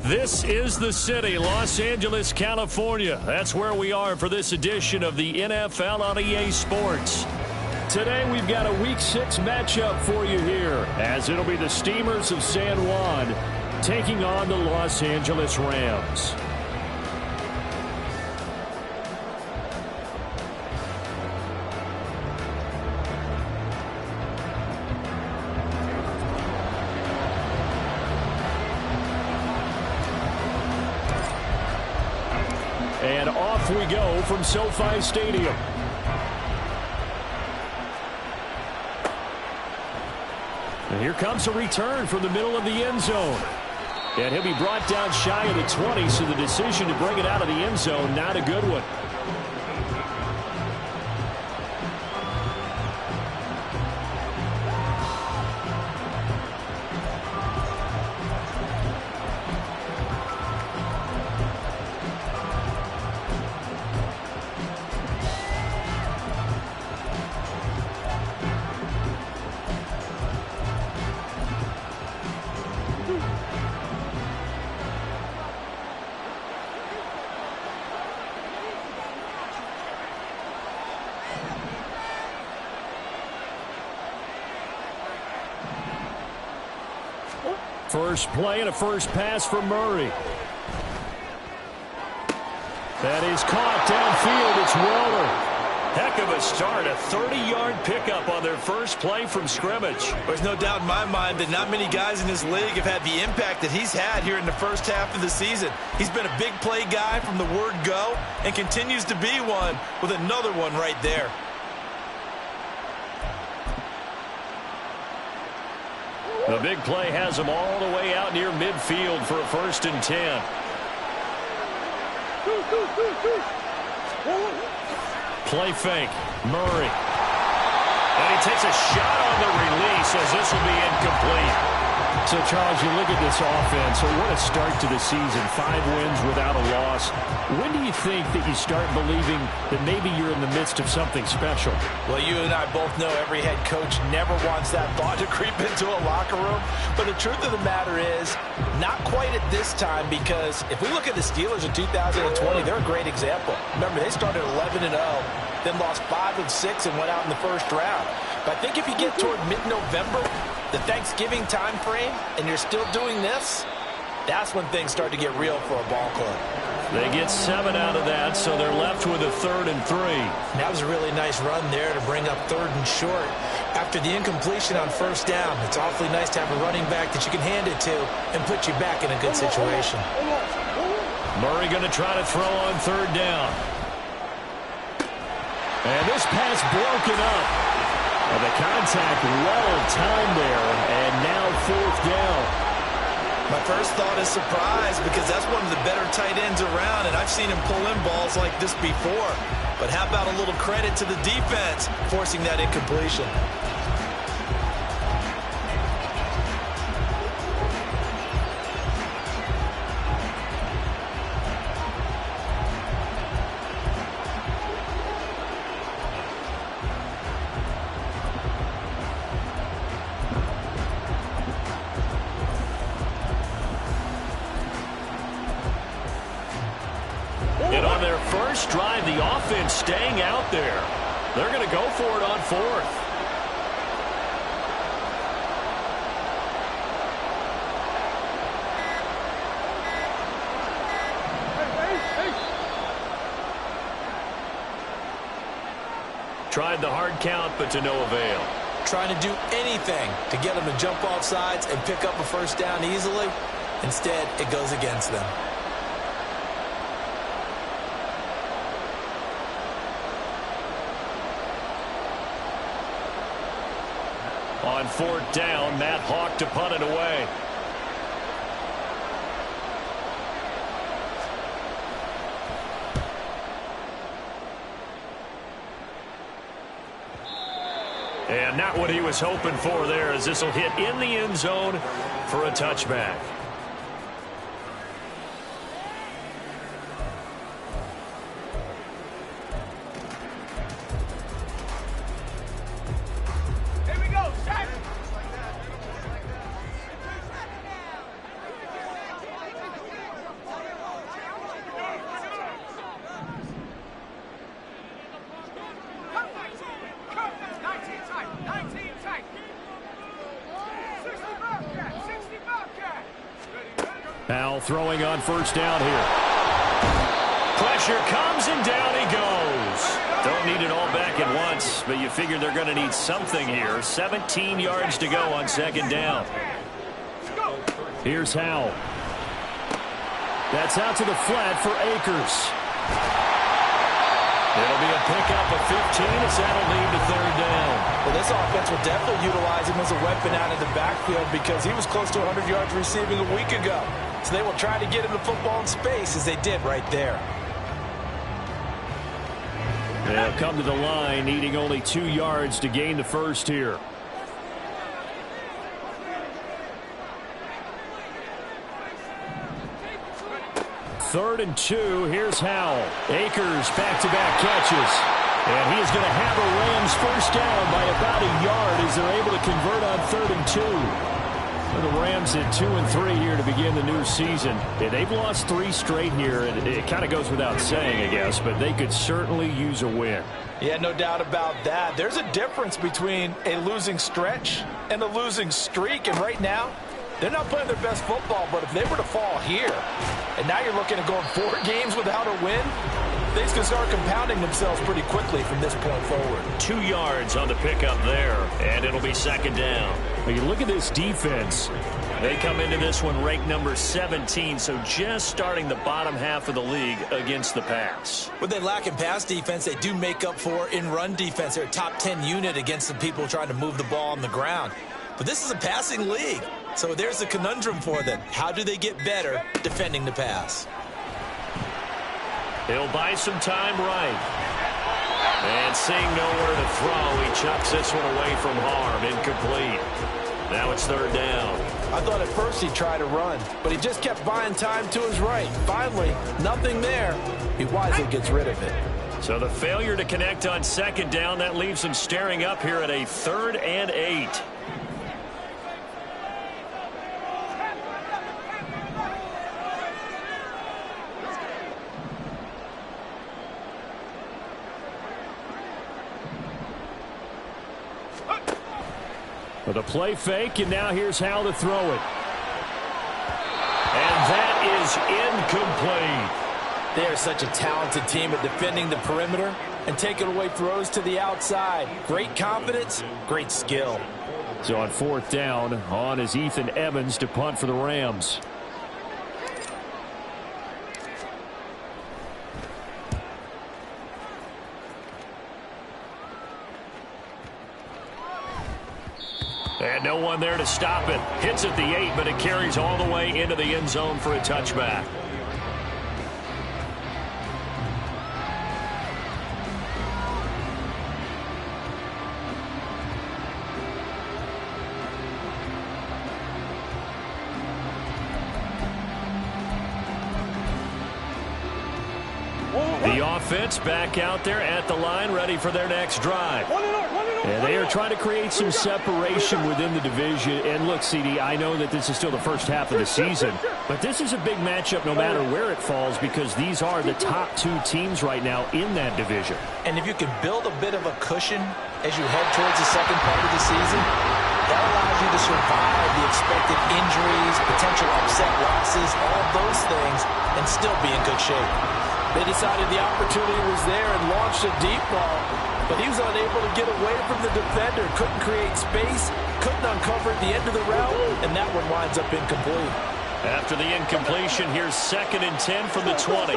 This is the city, Los Angeles, California. That's where we are for this edition of the NFL on EA Sports. Today we've got a Week 6 matchup for you here, as it'll be the Steamers of San Juan taking on the Los Angeles Rams. And off we go from SoFi Stadium. And here comes a return from the middle of the end zone. And he'll be brought down shy of the 20, so the decision to bring it out of the end zone, not a good one. First play and a first pass for Murray. That is caught downfield. It's Waller. Heck of a start. A 30-yard pickup on their first play from scrimmage. There's no doubt in my mind that not many guys in this league have had the impact that he's had here in the first half of the season. He's been a big play guy from the word go and continues to be one with another one right there. The big play has him all the way out near midfield for a 1st and 10. Play fake. Murray. And he takes a shot on the release as this will be incomplete. So, Charles, you look at this offense, so what a start to the season. 5 wins without a loss. When do you think that you start believing that maybe you're in the midst of something special? Well, you and I both know every head coach never wants that thought to creep into a locker room. But the truth of the matter is, not quite at this time, because if we look at the Steelers in 2020, they're a great example. Remember, they started 11-0, then lost 5 of 6 and went out in the first round. But I think if you get toward mid-November, the Thanksgiving time frame, and you're still doing this, that's when things start to get real for a ball club. They get 7 out of that, so they're left with a 3rd and 3. That was a really nice run there to bring up 3rd and short. After the incompletion on 1st down, it's awfully nice to have a running back that you can hand it to and put you back in a good situation. Murray going to try to throw on 3rd down. And this pass broken up. And the contact well timed there, and now 4th down. My first thought is surprise, because that's one of the better tight ends around, and I've seen him pull in balls like this before. But how about a little credit to the defense forcing that incompletion? And on their first drive, the offense staying out there. They're going to go for it on 4th. Tried the hard count, but to no avail. Trying to do anything to get them to jump off sides and pick up a 1st down easily. Instead, it goes against them. On 4th down, Matt Hawk to punt it away. And not what he was hoping for there, as this will hit in the end zone for a touchback. Now throwing on first down here. Pressure comes and down he goes. Don't need it all back at once, but you figure they're going to need something here. 17 yards to go on second down. Here's Howell. That's out to the flat for Akers. It'll be a pickup of 15 as that'll lead to third down. Well, this offense will definitely utilize him as a weapon out of the backfield because he was close to 100 yards receiving a week ago. So they will try to get him the football in space as they did right there. They'll come to the line needing only 2 yards to gain the first here. Third and 2. Here's Howell. Akers back-to-back catches. And he is going to have a Rams first down by about a yard as they're able to convert on 3rd and 2. Well, the Rams at 2 and 3 here to begin the new season. Yeah, they've lost 3 straight here, and it kind of goes without saying, I guess, but they could certainly use a win. Yeah, no doubt about that. There's a difference between a losing stretch and a losing streak, and right now, they're not playing their best football, but if they were to fall here, and now you're looking at going 4 games without a win, things can start compounding themselves pretty quickly from this point forward. 2 yards on the pickup there, and it'll be second down. When you look at this defense, they come into this one ranked number 17, so just starting the bottom half of the league against the pass. What they lack in pass defense, they do make up for in run defense. They're a top 10 unit against the people trying to move the ball on the ground. But this is a passing league, so there's a conundrum for them. How do they get better defending the pass? He'll buy some time right. And seeing nowhere to throw, he chucks this one away from harm. Incomplete. Now it's third down. I thought at first he'd try to run, but he just kept buying time to his right. Finally, nothing there. He wisely gets rid of it. So the failure to connect on second down, that leaves him staring up here at a 3rd and 8. With a play fake, and now here's how to throw it. And that is incomplete. They are such a talented team at defending the perimeter and taking away throws to the outside. Great confidence, great skill. So on 4th down, on is Ethan Evans to punt for the Rams. And no one there to stop it. Hits at the 8, but it carries all the way into the end zone for a touchback. The offense back out there at the line, ready for their next drive. And they are trying to create some separation within the division. And look, CD, I know that this is still the first half of the season, but this is a big matchup no matter where it falls because these are the top 2 teams right now in that division. And if you can build a bit of a cushion as you head towards the second part of the season, that allows you to survive the expected injuries, potential upset losses, all of those things, and still be in good shape. They decided the opportunity was there and launched a deep ball, but he was unable to get away from the defender, couldn't create space, couldn't uncover at the end of the route, and that one winds up incomplete. After the incompletion, here's 2nd and 10 from the 20.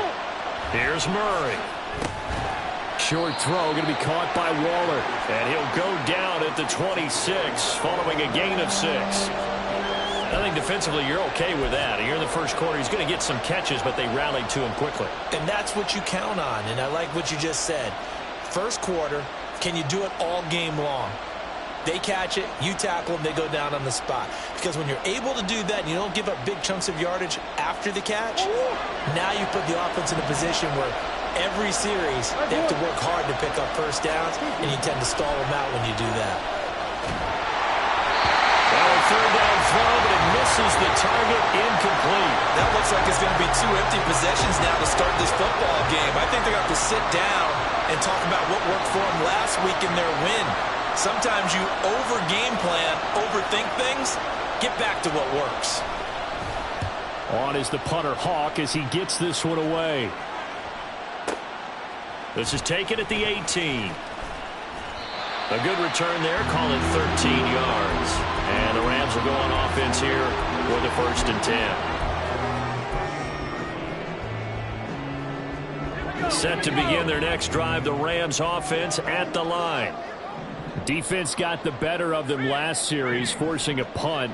Here's Murray. Short throw going to be caught by Waller, and he'll go down at the 26 following a gain of 6. I think defensively you're okay with that. Here in the first quarter, he's going to get some catches, but they rallied to him quickly. And that's what you count on, and I like what you just said. First quarter, can you do it all game long? They catch it, you tackle them, they go down on the spot. Because when you're able to do that and you don't give up big chunks of yardage after the catch, now you put the offense in a position where every series they have to work hard to pick up first downs, and you tend to stall them out when you do that. Third down throw, but it misses the target. Incomplete. That looks like it's going to be 2 empty possessions now to start this football game. I think they're going to have to sit down and talk about what worked for them last week in their win. Sometimes you over-game plan, overthink things, get back to what works. On is the punter Hawk as he gets this one away. This is taken at the 18. A good return there, call it 13 yards. And the Rams will go on offense here with a 1st and 10. Set to begin their next drive, the Rams offense at the line. Defense got the better of them last series, forcing a punt.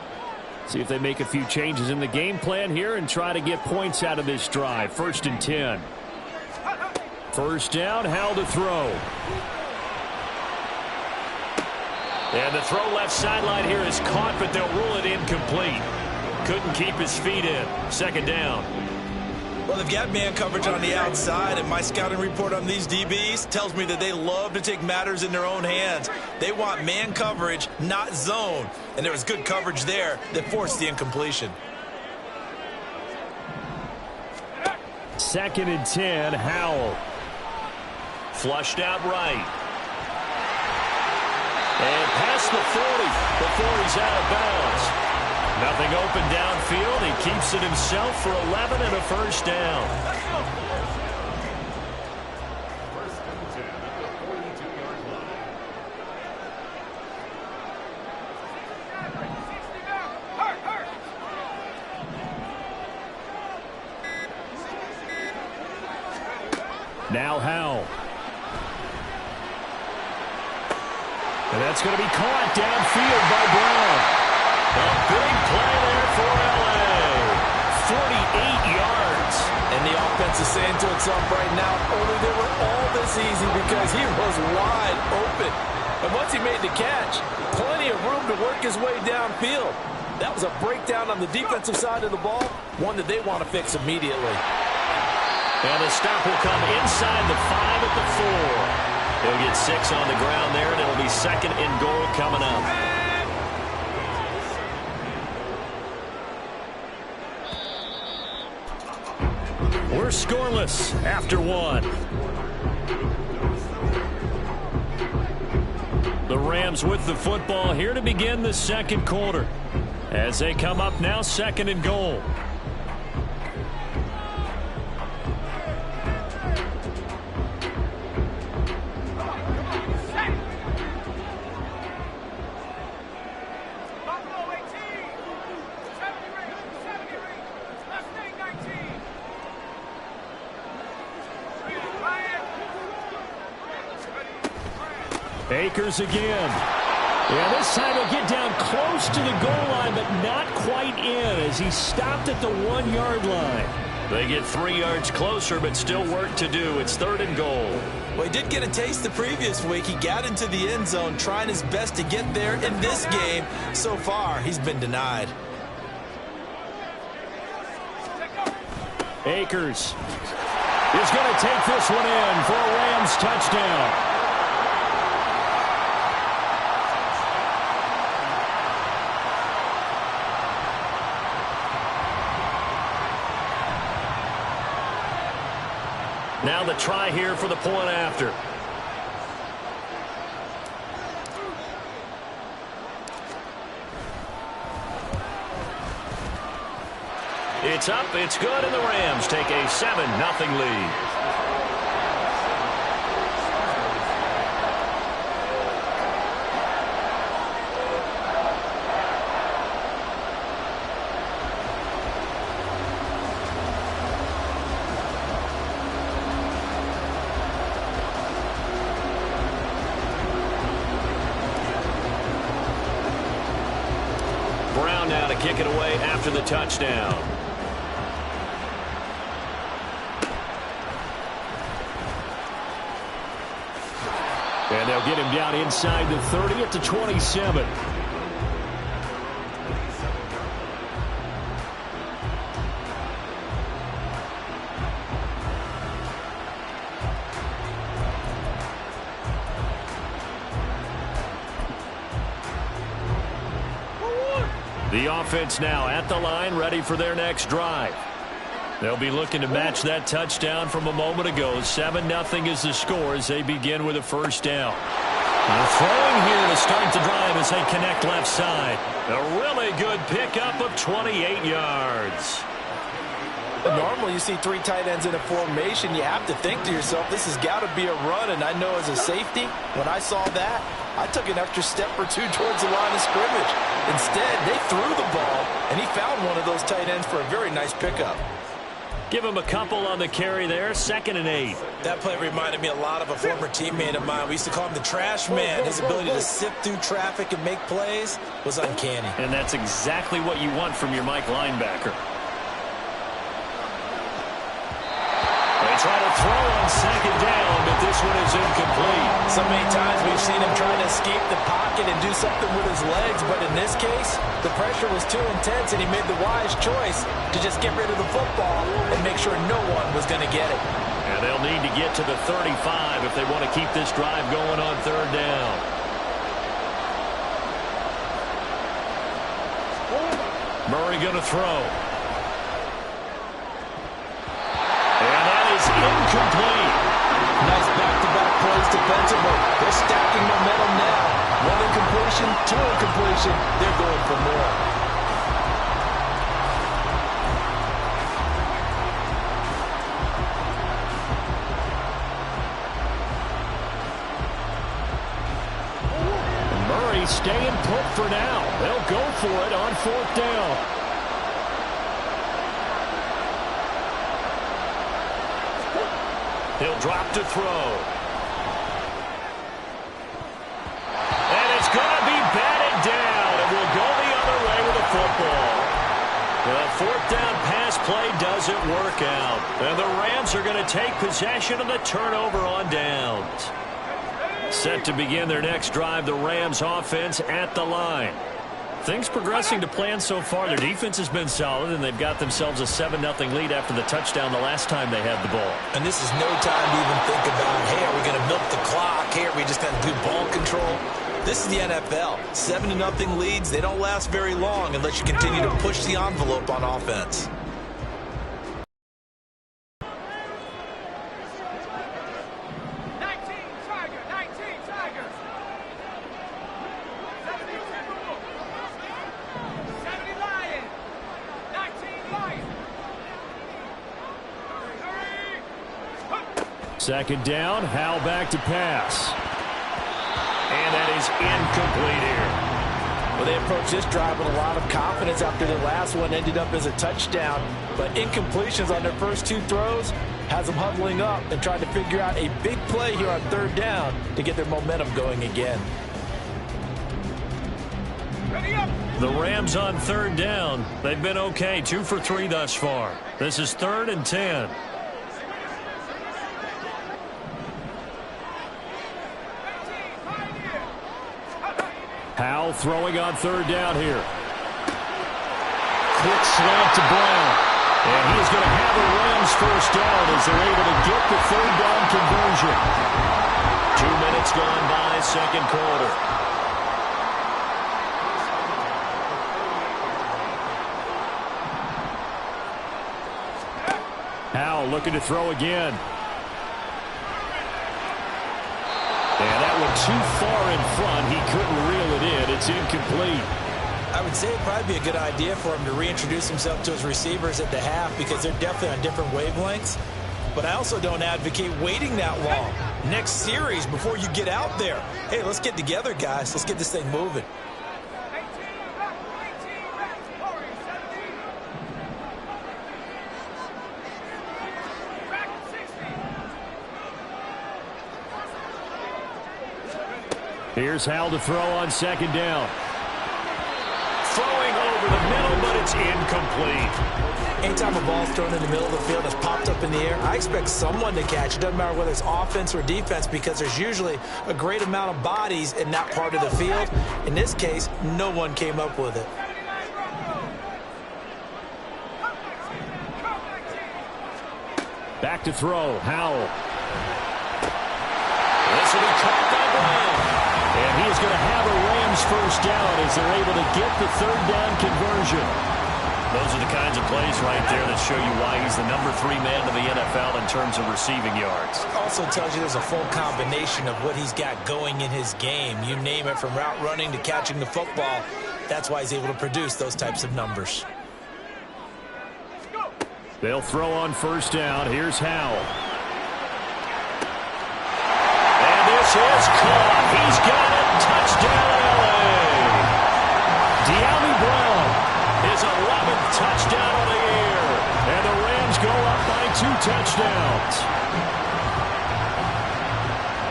See if they make a few changes in the game plan here and try to get points out of this drive. 1st and 10. First down, Howell to throw. And the throw left sideline here is caught, but they'll rule it incomplete. Couldn't keep his feet in. 2nd down. Well, they've got man coverage on the outside, and my scouting report on these DBs tells me that they love to take matters in their own hands. They want man coverage, not zone. And there was good coverage there that forced the incompletion. 2nd and 10, Howell. Flushed out right. And past the 40 before he's out of bounds. Nothing open downfield. He keeps it himself for 11 and a 1st down. Now Howell. And that's going to be caught downfield by Brown. A big play there for L.A. 48 yards. And the offense is saying to itself right now, only they were all this easy because he was wide open. And once he made the catch, plenty of room to work his way downfield. That was a breakdown on the defensive side of the ball, one that they want to fix immediately. And the stop will come inside the 5 at the 4. He'll get 6 on the ground there, and it'll be 2nd and goal coming up. We're scoreless after 1. The Rams with the football here to begin the 2nd quarter. As they come up now, 2nd and goal. Akers again. Yeah, this time he'll get down close to the goal line, but not quite in as he stopped at the 1-yard line. They get 3 yards closer, but still work to do. It's 3rd and goal. Well, he did get a taste the previous week. He got into the end zone, trying his best to get there in this game. So far, he's been denied. Akers is going to take this one in for a Rams touchdown. Now the try here for the point after. It's up, it's good, and the Rams take a 7-0 lead. Brown now to kick it away after the touchdown. And they'll get him down inside the 30 at the 27. The offense now at the line, ready for their next drive. They'll be looking to match that touchdown from a moment ago. 7-0 is the score as they begin with a 1st down. They're throwing here to start the drive as they connect left side. A really good pickup of 28 yards. Normally, you see 3 tight ends in a formation. You have to think to yourself, this has got to be a run. And I know as a safety, when I saw that, I took an extra step or 2 towards the line of scrimmage. Instead, they threw the ball, and he found one of those tight ends for a very nice pickup. Give him a couple on the carry there, 2nd and 8. That play reminded me a lot of a former teammate of mine. We used to call him the trash man. His ability to sift through traffic and make plays was uncanny. And that's exactly what you want from your Mike linebacker. They try to throw on 2nd down, but this one is incomplete. So many times we've seen him trying to escape the pocket and do something with his legs, but in this case, the pressure was too intense, and he made the wise choice to just get rid of the football and make sure no one was going to get it. And they'll need to get to the 35 if they want to keep this drive going on 3rd down. Murray going to throw. Incomplete. Nice back-to-back plays defensively. They're stacking momentum now. 1 incompletion, 2 incompletion. They're going for more. Murray staying put for now. They'll go for it on 4th down. He'll drop to throw. And it's going to be batted down. It will go the other way with the football. The 4th down pass play doesn't work out. And the Rams are going to take possession of the turnover on downs. Set to begin their next drive, the Rams offense at the line. Things progressing to plan so far. Their defense has been solid, and they've got themselves a 7-0 lead after the touchdown the last time they had the ball. And this is no time to even think about, hey, are we going to milk the clock? Hey, are we just going to do ball control? This is the NFL. 7-0 leads, they don't last very long unless you continue to push the envelope on offense. Second down, Howell back to pass. And that is incomplete here. Well, they approached this drive with a lot of confidence after the last one ended up as a touchdown. But incompletions on their first 2 throws has them huddling up and trying to figure out a big play here on 3rd down to get their momentum going again. The Rams on 3rd down. They've been okay, 2 for 3 thus far. This is 3rd and 10. Howell throwing on 3rd down here. Quick slant to Brown. And he is going to have a Rams first down as they're able to get the 3rd down conversion. 2 minutes gone by, 2nd quarter. Howell looking to throw again. And that one too far in front. He couldn't reel it in. It's incomplete. I would say it'd probably be a good idea for him to reintroduce himself to his receivers at the half because they're definitely on different wavelengths. But I also don't advocate waiting that long. Next series before you get out there. Hey, let's get together, guys. Let's get this thing moving. Here's Howell to throw on 2nd down. Throwing over the middle, but it's incomplete. Anytime a ball's thrown in the middle of the field that's popped up in the air, I expect someone to catch. It doesn't matter whether it's offense or defense because there's usually a great amount of bodies in that part of the field. In this case, no one came up with it. Back to throw, Howell. This will be caught by Brown. And he is going to have a Rams first down as they're able to get the 3rd down conversion. Those are the kinds of plays right there that show you why he's the number 3 man in the NFL in terms of receiving yards. Also tells you there's a full combination of what he's got going in his game. You name it, from route running to catching the football. That's why he's able to produce those types of numbers. They'll throw on first down. Here's Howell. And this is caught. He's got it. Touchdown, LA. De'Ami Brown, his 11th touchdown of the year. And the Rams go up by 2 touchdowns.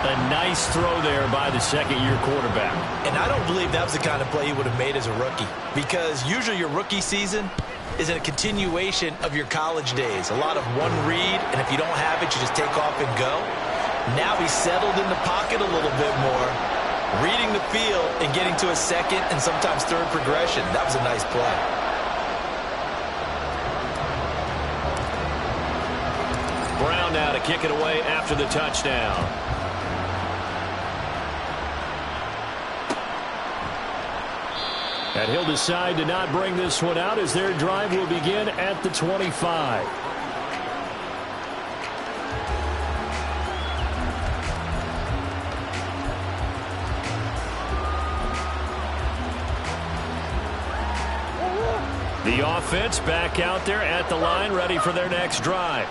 A nice throw there by the second-year quarterback. And I don't believe that was the kind of play he would have made as a rookie, because usually your rookie season is a continuation of your college days. A lot of one read, and if you don't have it, you just take off and go. Now he's settled in the pocket a little bit more, reading the field and getting to a second and sometimes third progression. That was a nice play. Brown now to kick it away after the touchdown. And he'll decide to not bring this one out as their drive will begin at the 25. The offense back out there at the line, ready for their next drive.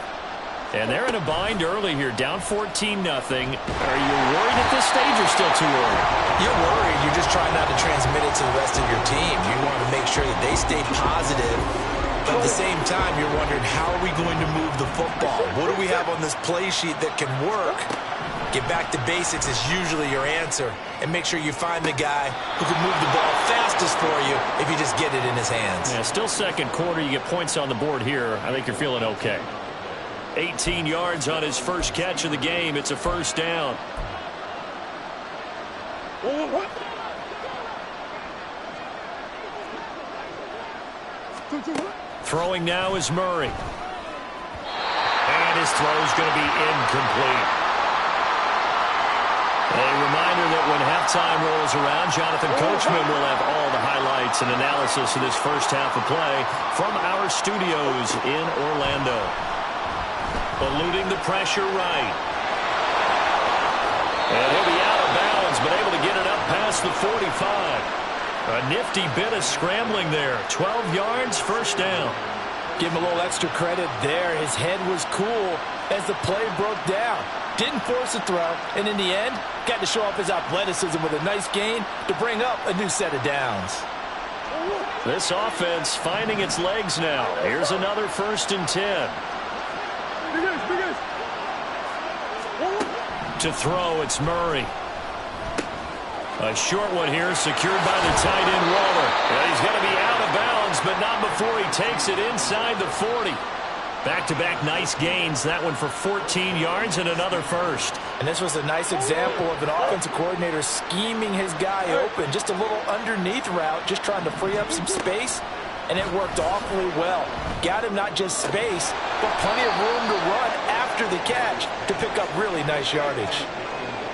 And they're in a bind early here, down 14-0. Are you worried at this stage or still too early? You're worried. You're just trying not to transmit it to the rest of your team. You want to make sure that they stay positive. But at the same time, you're wondering, how are we going to move the football? What do we have on this play sheet that can work? Get back to basics is usually your answer. And make sure you find the guy who can move the ball fastest for you if you just get it in his hands. Yeah, still second quarter. You get points on the board here. I think you're feeling okay. 18 yards on his first catch of the game. It's a first down. Throwing now is Murray. And his throw is going to be incomplete. A reminder that when halftime rolls around, Jonathan Coachman will have all the highlights and analysis of this first half of play from our studios in Orlando. Eluding the pressure right. And he'll be out of bounds, but able to get it up past the 45. A nifty bit of scrambling there. 12 yards, first down. Give him a little extra credit there. His head was cool as the play broke down. Didn't force a throw, and in the end, got to show off his athleticism with a nice gain to bring up a new set of downs. This offense finding its legs now. Here's another 1st and 10. To throw, it's Murray. A short one here, secured by the tight end Waller. And he's going to be out of bounds, but not before he takes it inside the 40. Back-to-back nice gains. That one for 14 yards and another first. And this was a nice example of an offensive coordinator scheming his guy open. Just a little underneath route, just trying to free up some space. And it worked awfully well. Got him not just space, but plenty of room to run after the catch to pick up really nice yardage.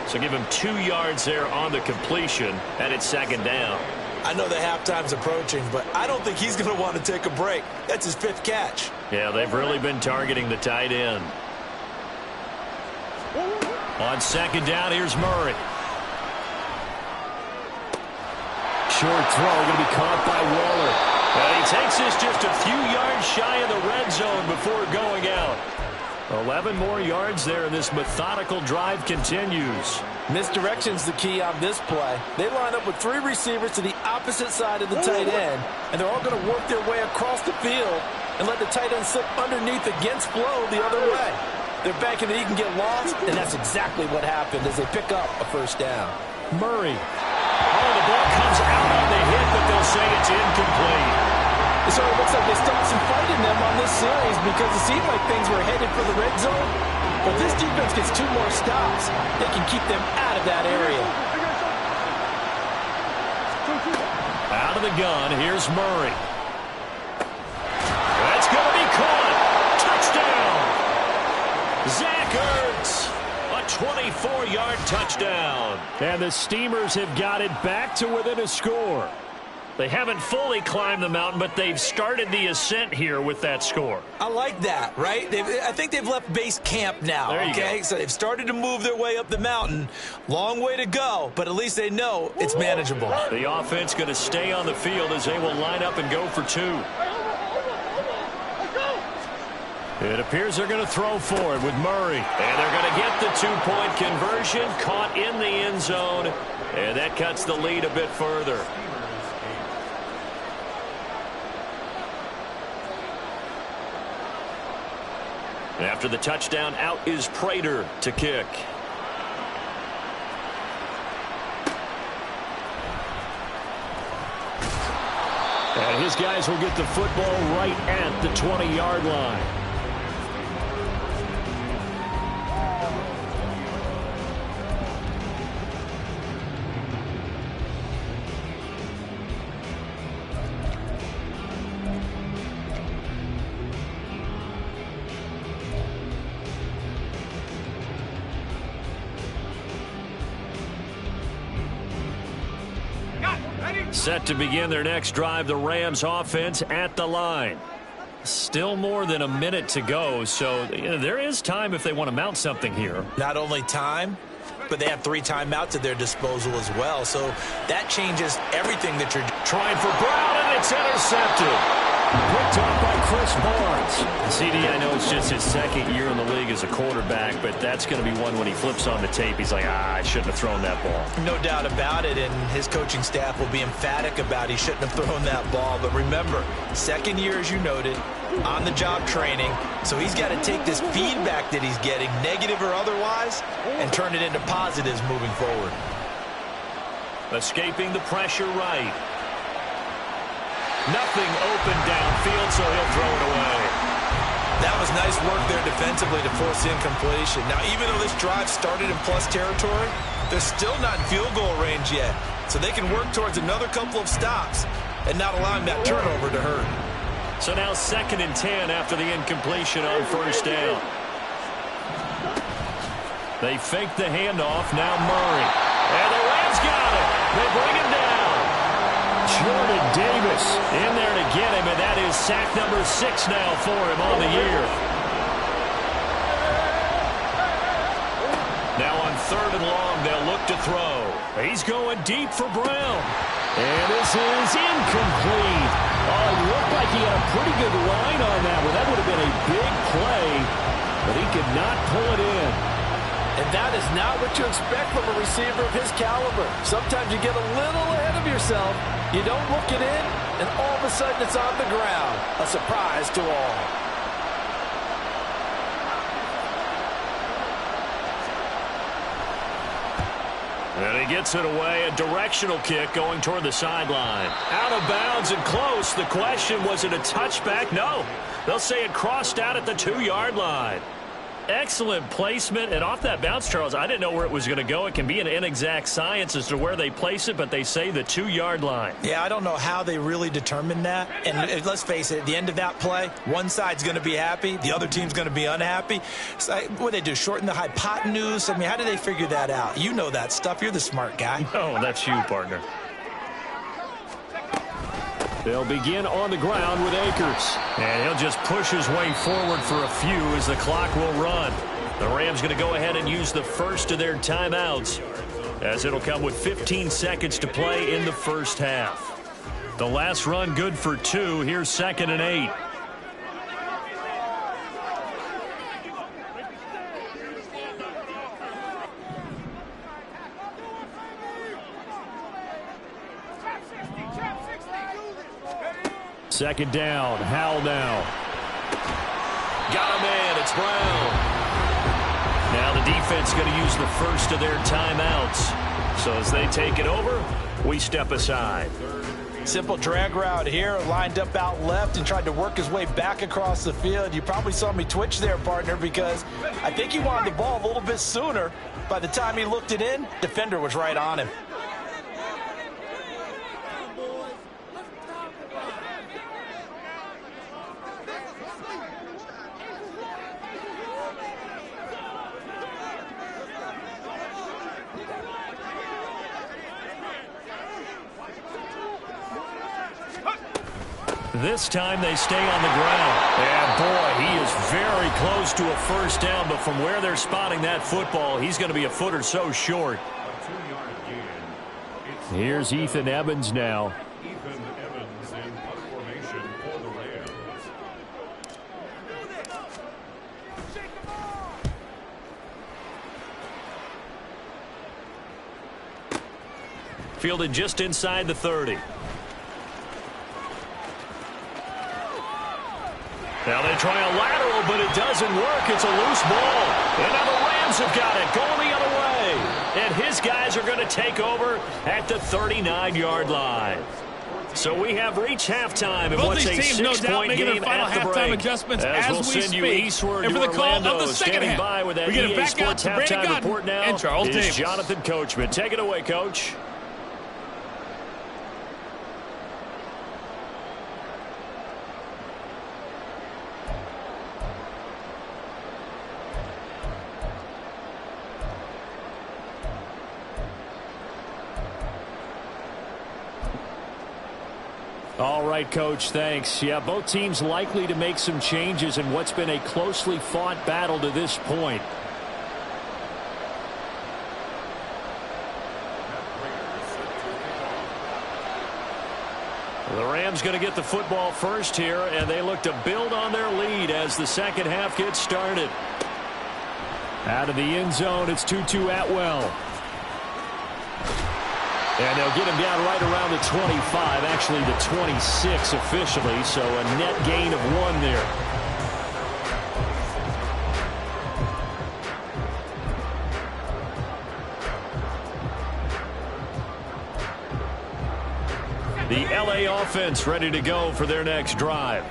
So give him 2 yards there on the completion, and it's second down. I know the halftime's approaching, but I don't think he's going to want to take a break. That's his 5th catch. Yeah, they've really been targeting the tight end. On second down, here's Murray. Short throw, going to be caught by Waller. And he takes this just a few yards shy of the red zone before going out. 11 more yards there, and this methodical drive continues. Misdirection's the key on this play. They line up with 3 receivers to the opposite side of the tight end, and they're all going to work their way across the field and let the tight end slip underneath against flow the other way. They're banking that he can get lost, and that's exactly what happened as they pick up a first down. Murray. Oh, the ball comes out on the hit, but they'll say it's incomplete. It sort of looks like they stopped some fight in them on this series because it seemed like things were headed for the red zone. But this defense gets 2 more stops. They can keep them out of that area. Out of the gun, here's Murray. That's going to be caught. Touchdown. Zach Ertz. A 24-yard touchdown. And the Steamers have got it back to within a score. They haven't fully climbed the mountain, but they've started the ascent here with that score. I like that, right? I think they've left base camp now, okay? So they've started to move their way up the mountain. Long way to go, but at least they know it's manageable. The offense going to stay on the field as they will line up and go for 2. It appears they're going to throw for it with Murray. And they're going to get the two-point conversion, caught in the end zone. And that cuts the lead a bit further. After the touchdown, out is Prater to kick. And his guys will get the football right at the 20-yard line. Set to begin their next drive, the Rams offense at the line. Still more than a minute to go, so there is time if they want to mount something here. Not only time, but they have 3 timeouts at their disposal as well, so that changes everything that you're trying for. Brown, and it's intercepted. Picked off by Chris Barnes. CD, I know it's just his second year in the league as a quarterback, but that's going to be one when he flips on the tape. He's like, I shouldn't have thrown that ball. No doubt about it, and his coaching staff will be emphatic about he shouldn't have thrown that ball. But remember, second year, as you noted, on-the-job training, so he's got to take this feedback that he's getting, negative or otherwise, and turn it into positives moving forward. Escaping the pressure right. Nothing open downfield, so he'll throw it away. That was nice work there defensively to force incompletion. Now, even though this drive started in plus territory, they're still not in field goal range yet. So they can work towards another couple of stops and not allowing that turnover to hurt. So now 2nd and 10 after the incompletion on first down. They fake the handoff. Now Murray. And the Rams got it. They bring him down. Jordan Davis in there to get him, and that is sack number 6 now for him on the year. Now on 3rd and long, they'll look to throw. He's going deep for Brown. And this is incomplete. Oh, it looked like he had a pretty good line on that one. That would have been a big play, but he could not pull it in. And that is not what you expect from a receiver of his caliber. Sometimes you get a little ahead of yourself. You don't look it in, and all of a sudden it's on the ground. A surprise to all. And he gets it away. A directional kick going toward the sideline. Out of bounds and close. The question, was it a touchback? No. They'll say it crossed out at the 2-yard line. Excellent placement, and off that bounce, Charles, I didn't know where it was going to go. It can be an inexact science as to where they place it, but they say the 2-yard line. Yeah, I don't know how they really determined that. And let's face it, at the end of that play, one side's going to be happy, the other team's going to be unhappy. So, what do they do, shorten the hypotenuse? I mean, how do they figure that out? You know that stuff. You're the smart guy. Oh, that's you, partner. They'll begin on the ground with Akers. And he'll just push his way forward for a few as the clock will run. The Rams going to go ahead and use the first of their timeouts, as it'll come with 15 seconds to play in the first half. The last run good for 2. Here's 2nd and 8. Second down. Howell now. Got a man. It's Brown. Now the defense going to use the first of their timeouts. So as they take it over, we step aside. Simple drag route here, lined up out left and tried to work his way back across the field. You probably saw me twitch there, partner, because I think he wanted the ball a little bit sooner. By the time he looked it in, defender was right on him. This time they stay on the ground. And boy, he is very close to a first down, but from where they're spotting that football, he's going to be a foot or so short. Here's Ethan Evans now. fielded just inside the 30. Now they try a lateral, but it doesn't work. It's a loose ball. And now the Rams have got it, going the other way. And his guys are going to take over at the 39-yard line. So we have reached halftime in what's a 6-point game at the break. Adjustments as we'll send you eastward to Orlando. Standing by with that EA Sports halftime report now and Charles is Davis. Jonathan Coachman. Take it away, Coach. All right, Coach, thanks. Yeah, both teams likely to make some changes in what's been a closely fought battle to this point. The Rams going to get the football first here, and they look to build on their lead as the second half gets started. Out of the end zone, it's Tutu Atwell. And they'll get him down right around the 25, actually the 26 officially, so a net gain of 1 there. The LA offense ready to go for their next drive.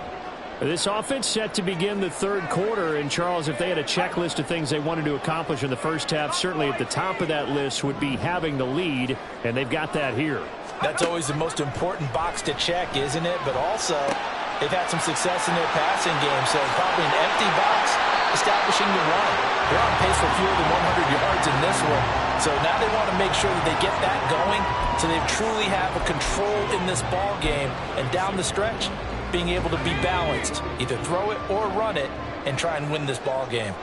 This offense set to begin the third quarter, and Charles, if they had a checklist of things they wanted to accomplish in the first half, certainly at the top of that list would be having the lead, and they've got that here. That's always the most important box to check, isn't it? But also, they've had some success in their passing game, so probably an empty box establishing the run. They're on pace for fewer than 100 yards in this one, so now they want to make sure that they get that going so they truly have a control in this ball game, and down the stretch, being able to be balanced, either throw it or run it, and try and win this ball game.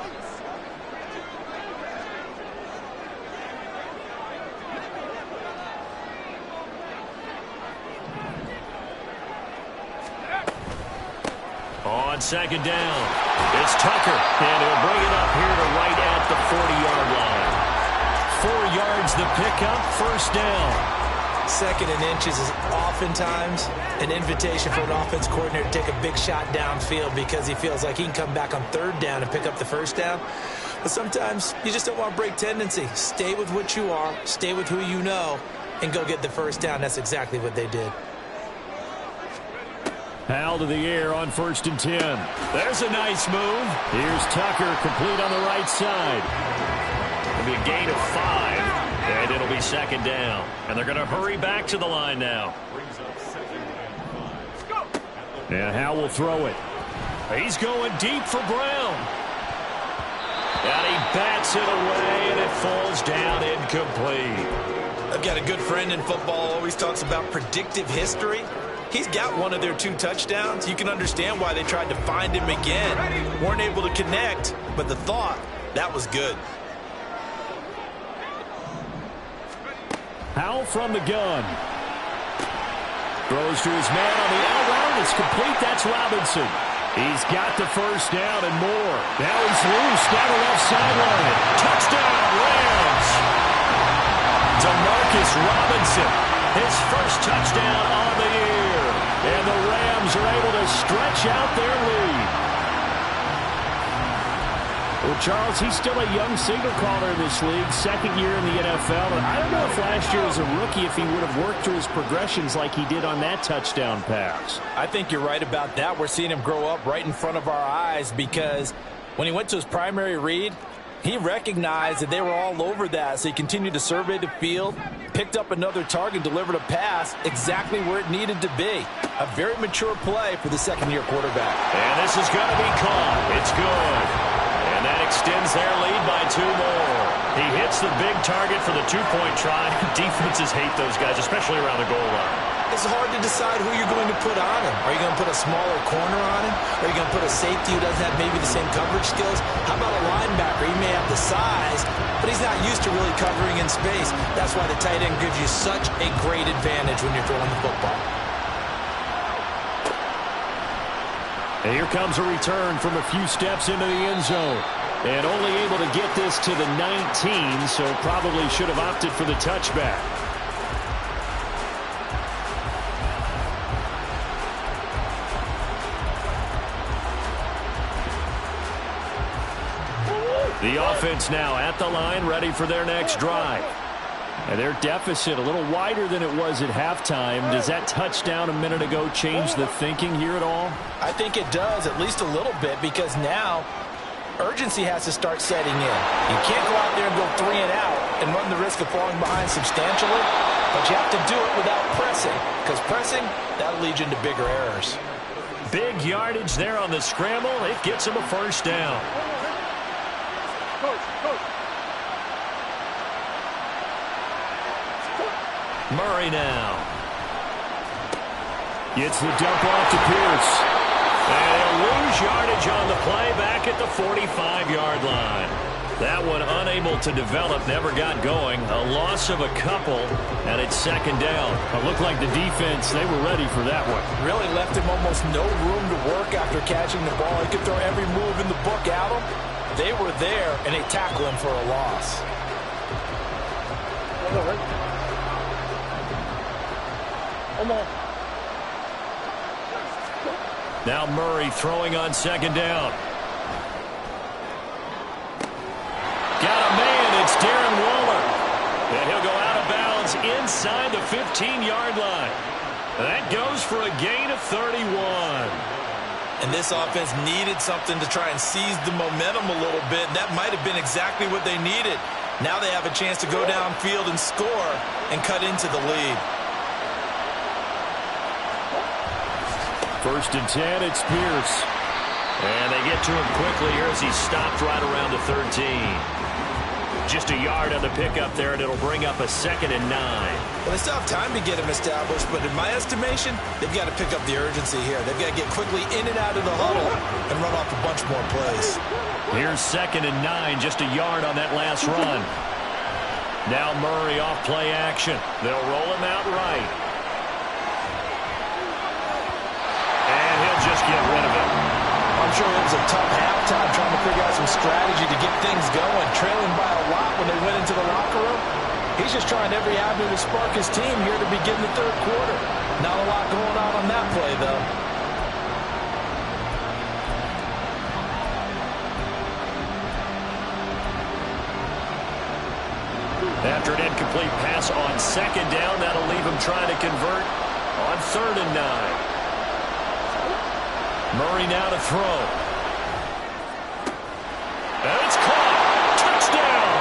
On second down, it's Tucker, and he'll bring it up here to right at the 40-yard line. 4 yards the pickup, first down. Second and inches is oftentimes an invitation for an offense coordinator to take a big shot downfield because he feels like he can come back on third down and pick up the first down. But sometimes you just don't want to break tendency. Stay with what you are, stay with who you know, and go get the first down. That's exactly what they did. Hal to the air on 1st and 10. There's a nice move. Here's Tucker, complete on the right side. It'll be a gain of 5. And it'll be second down. And they're going to hurry back to the line now. And Hal will throw it. He's going deep for Brown. And he bats it away, and it falls down incomplete. I've got a good friend in football, always talks about predictive history. He's got one of their 2 touchdowns. You can understand why they tried to find him again. Weren't able to connect, but the thought, that was good. Howell from the gun. Throws to his man on the out route. It's complete. That's Robinson. He's got the first down and more. Now he's loose down the left sideline. Touchdown, Rams. DeMarcus Robinson, his first touchdown on the year. And the Rams are able to stretch out their lead. Well, Charles, he's still a young signal caller in this league, second year in the NFL. And I don't know if last year as a rookie if he would have worked through his progressions like he did on that touchdown pass. I think you're right about that. We're seeing him grow up right in front of our eyes because when he went to his primary read, he recognized that they were all over that, so he continued to survey the field, picked up another target, delivered a pass exactly where it needed to be. A very mature play for the second-year quarterback. And this is going to be caught. It's good. And that extends their lead by 2 more. He hits the big target for the 2-point try. Defenses hate those guys, especially around the goal line. It's hard to decide who you're going to put on him. Are you going to put a smaller corner on him? Are you going to put a safety who doesn't have maybe the same coverage skills? How about a linebacker? He may have the size, but he's not used to really covering in space. That's why the tight end gives you such a great advantage when you're throwing the football. And here comes a return from a few steps into the end zone. And only able to get this to the 19, so probably should have opted for the touchback. The offense now at the line, ready for their next drive. And their deficit a little wider than it was at halftime. Does that touchdown a minute ago change the thinking here at all? I think it does, at least a little bit, because now urgency has to start setting in. You can't go out there and go 3 and out and run the risk of falling behind substantially, but you have to do it without pressing, because pressing, that'll lead you into bigger errors. Big yardage there on the scramble. It gets him a first down. Murray now. Gets the dump off to Pierce. And he'll lose yardage on the play back at the 45-yard line. That one unable to develop, never got going. A loss of a couple, and it's second down. It looked like the defense, they were ready for that one. Really left him almost no room to work after catching the ball. He could throw every move in the book at him. They were there, and they tackle him for a loss. Now Murray throwing on second down. Got a man, it's Darren Waller. And he'll go out of bounds inside the 15-yard line. That goes for a gain of 31. And this offense needed something to try and seize the momentum a little bit. That might have been exactly what they needed. Now they have a chance to go downfield and score and cut into the lead. First and 10, it's Pierce. And they get to him quickly here as he's stopped right around the 13. Just a yard on the pickup there, and it'll bring up a 2nd and 9. Well, they still have time to get him established, but in my estimation, they've got to pick up the urgency here. They've got to get quickly in and out of the huddle and run off a bunch more plays. Here's 2nd and 9, just a yard on that last run. Now Murray off play action. They'll roll him out right. And he'll just get rid of it. I'm sure it was a tough halftime trying to figure out some strategy to get things going, trailing by a lot when they went into the locker room. He's just trying every avenue to spark his team here to begin the third quarter. Not a lot going on that play, though. After an incomplete pass on second down, that'll leave him trying to convert on 3rd and 9. Murray now to throw. And it's caught. Touchdown.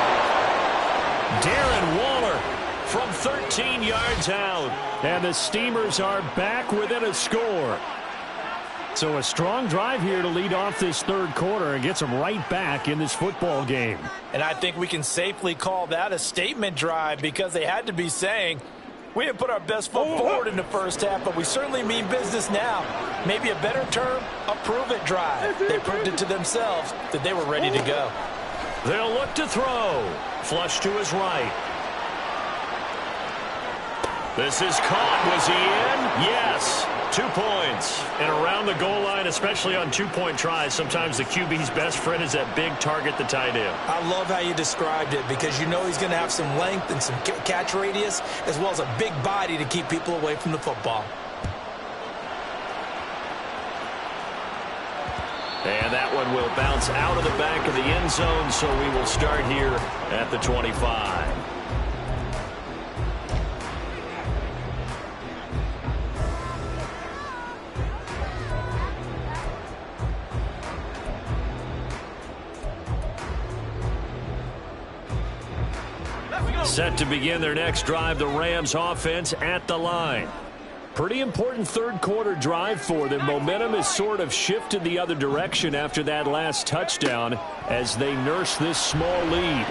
Darren Waller from 13 yards out. And the Steamers are back within a score. So a strong drive here to lead off this third quarter and gets them right back in this football game. And I think we can safely call that a statement drive because they had to be saying, we didn't put our best foot forward in the first half, but we certainly mean business now. Maybe a better term, a prove-it drive. They proved it to themselves that they were ready to go. They'll look to throw. Flush to his right. This is caught. Was he in? Yes. 2 points. And around the goal line, especially on two-point tries, sometimes the QB's best friend is that big target, the tight end. I love how you described it because you know he's going to have some length and some catch radius as well as a big body to keep people away from the football. And that one will bounce out of the back of the end zone, so we will start here at the 25. Set to begin their next drive, the Rams offense at the line. Pretty important third quarter drive for them. Momentum has sort of shifted the other direction after that last touchdown as they nurse this small lead.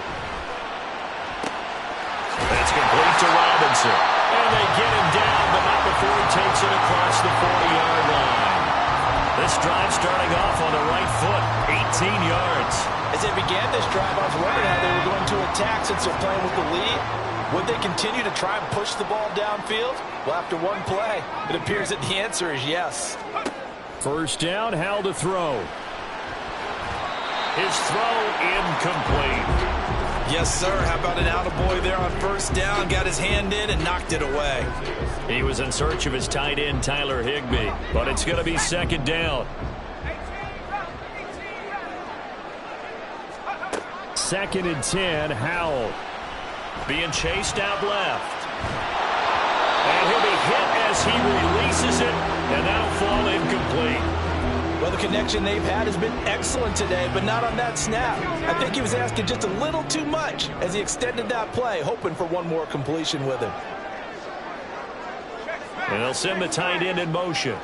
That's complete to Robinson. And they get him down, but not before he takes it across the 40-yard line. This drive starting off on the right foot, 18 yards. As they began this drive, I was wondering how they were going to attack since they're playing with the lead. Would they continue to try and push the ball downfield? Well, after one play, it appears that the answer is yes. First down, Hal to throw. His throw incomplete. Yes, sir. How about an attaboy there on first down? Got his hand in and knocked it away. He was in search of his tight end, Tyler Higbee. But it's going to be second down. 2nd and 10, Howell. Being chased out left. And he'll be hit as he releases it, and that'll fall incomplete. Well, the connection they've had has been excellent today, but not on that snap. I think he was asking just a little too much as he extended that play, hoping for one more completion with him. And they'll send the tight end in motion.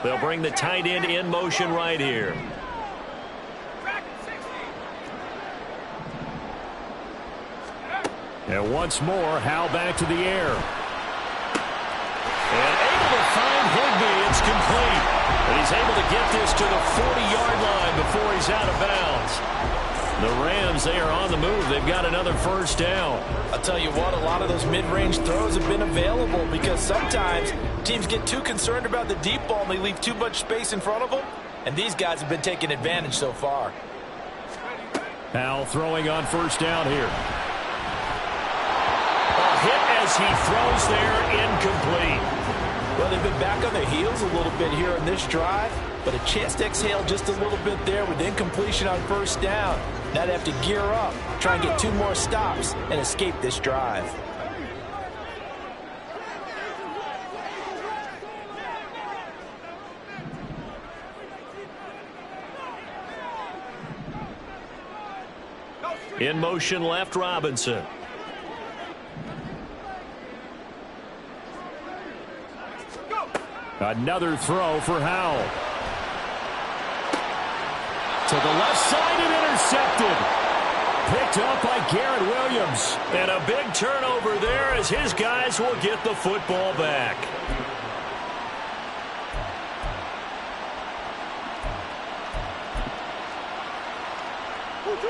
They'll bring the tight end in motion right here. And once more, Howell back to the air. And able to find Higbee. It's complete. And he's able to get this to the 40-yard line before he's out of bounds. The Rams, they are on the move. They've got another first down. I'll tell you what, a lot of those mid-range throws have been available because sometimes teams get too concerned about the deep ball and they leave too much space in front of them. And these guys have been taking advantage so far. Howell throwing on first down here. A hit as he throws there, incomplete. Well, they've been back on their heels a little bit here on this drive, but a chance to exhale just a little bit there with incompletion on first down. Now they have to gear up, try and get 2 more stops, and escape this drive. In motion left, Robinson. Another throw for Howell. To the left side and intercepted. Picked up by Garrett Williams. And a big turnover there as his guys will get the football back.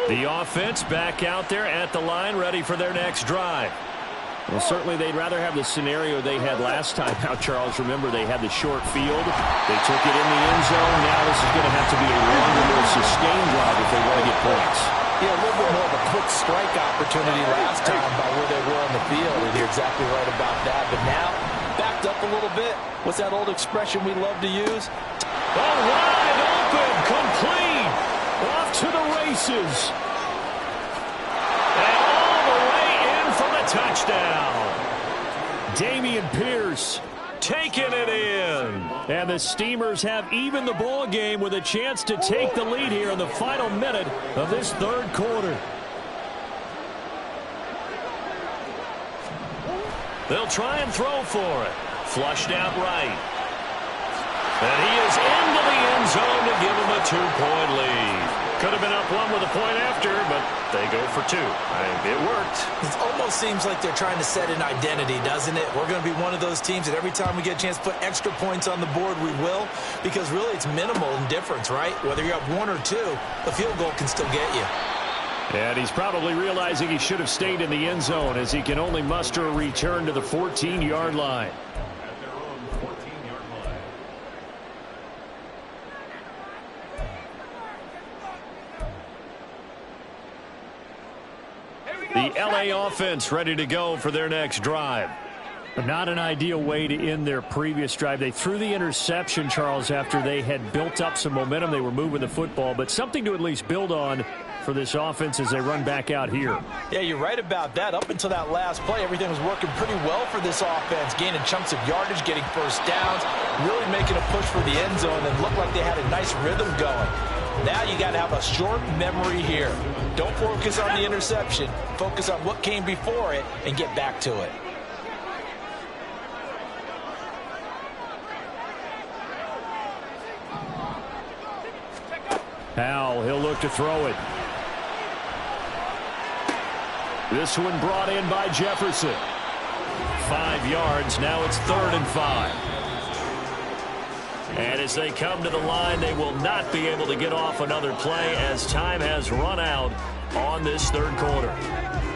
The offense back out there at the line, ready for their next drive. Well, certainly they'd rather have the scenario they had last time. Now, Charles, remember they had the short field. They took it in the end zone. Now this is going to have to be a longer, more sustained drive if they want to get points. Yeah, a little bit more of a quick strike opportunity last time by where they were on the field, and you're exactly right about that. But now, backed up a little bit. What's that old expression we love to use? Oh, wide open, complete, off to the races. And all the way in for the touchdown. Dameon Pierce taking it in. And the Steamers have even the ball game with a chance to take the lead here in the final minute of this third quarter. They'll try and throw for it. Flushed out right. And he is into the end zone to give him a 2-point lead. Could have been up 1 with a point after, but they go for 2. It worked. It almost seems like they're trying to set an identity, doesn't it? We're going to be one of those teams that every time we get a chance to put extra points on the board, we will. Because really it's minimal in difference, right? Whether you're up 1 or 2, a field goal can still get you. And he's probably realizing he should have stayed in the end zone as he can only muster a return to the 14-yard line. The LA offense ready to go for their next drive. But not an ideal way to end their previous drive. They threw the interception, Charles, after they had built up some momentum. They were moving the football, but something to at least build on for this offense as they run back out here. Yeah, you're right about that. Up until that last play, everything was working pretty well for this offense, gaining chunks of yardage, getting first downs, really making a push for the end zone, and looked like they had a nice rhythm going. Now you got to have a short memory here. Don't focus on the interception. Focus on what came before it and get back to it. Howell, he'll look to throw it. This one brought in by Jefferson. 5 yards. Now it's 3rd and 5. And as they come to the line, they will not be able to get off another play as time has run out on this third quarter.